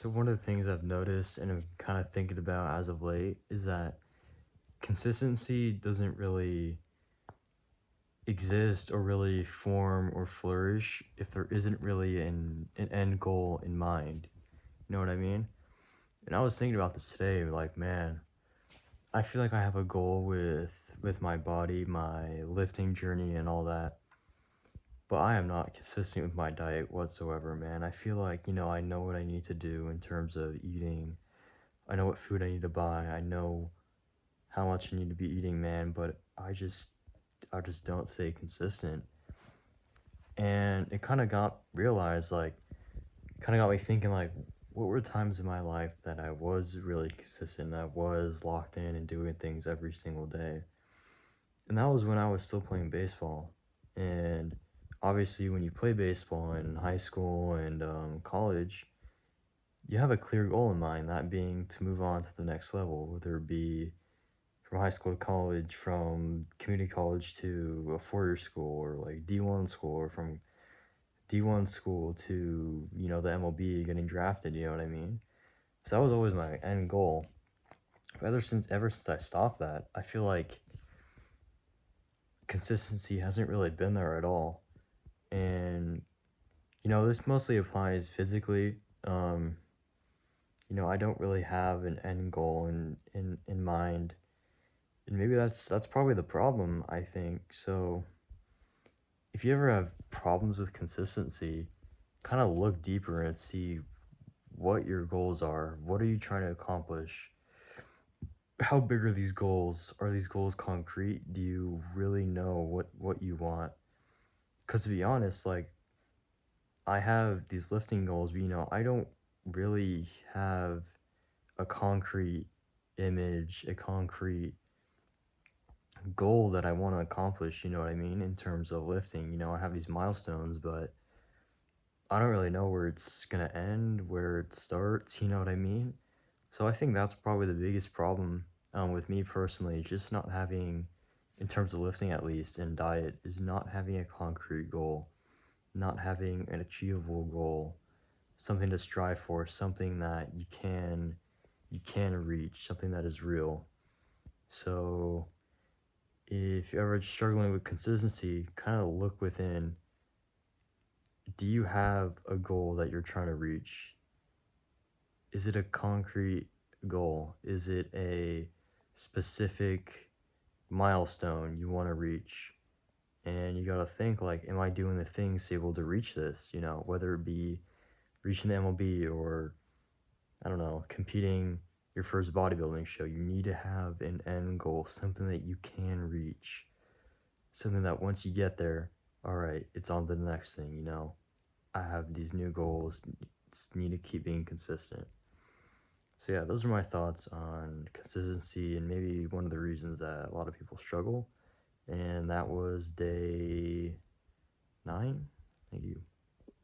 So one of the things I've noticed and I'm kind of thinking about as of late is that consistency doesn't really exist or really form or flourish if there isn't really an end goal in mind. You know what I mean? And I was thinking about this today, like, man, I feel like I have a goal with my body, my lifting journey and all that. But I am not consistent with my diet whatsoever, man. I feel like, I know what I need to do in terms of eating. I know what food I need to buy. I know how much I need to be eating, man, but I just don't stay consistent. And it kind of got realized like kind of got me thinking like what were times in my life that I was really consistent, I was locked in and doing things every single day. And that was when I was still playing baseball. And obviously when you play baseball in high school and college, you have a clear goal in mind, that being to move on to the next level, whether it be from high school to college, from community college to a four-year school, or like D1 school, or from D1 school to, the MLB, getting drafted, you know what I mean? So that was always my end goal. But ever since I stopped that, I feel like consistency hasn't really been there at all. And, this mostly applies physically. Um, I don't really have an end goal in mind. And maybe that's probably the problem, I think. So if you ever have problems with consistency, kind of look deeper and see what your goals are. What are you trying to accomplish? How big are these goals? Are these goals concrete? Do you really know what you want? Because to be honest, like I have these lifting goals, but I don't really have a concrete image, a concrete goal that I want to accomplish, you know what I mean, in terms of lifting. I have these milestones, but I don't really know where it's gonna end, where it starts, you know what I mean? So I think that's probably the biggest problem with me personally, just not having, in terms of lifting at least, and diet, is not having a concrete goal, not having an achievable goal, something to strive for, something that you can reach, something that is real. So if you're ever struggling with consistency, kind of look within. Do you have a goal that you're trying to reach? Is it a concrete goal? Is it a specific milestone you want to reach? And you got to think like, am I doing the things to be able to reach this? Whether it be reaching the MLB or, I don't know, competing your first bodybuilding show. You need to have an end goal, something that you can reach, something that once you get there, all right, it's on to the next thing. I have these new goals, just need to keep being consistent. So yeah, those are my thoughts on consistency and maybe one of the reasons that a lot of people struggle. And that was day 9. Thank you.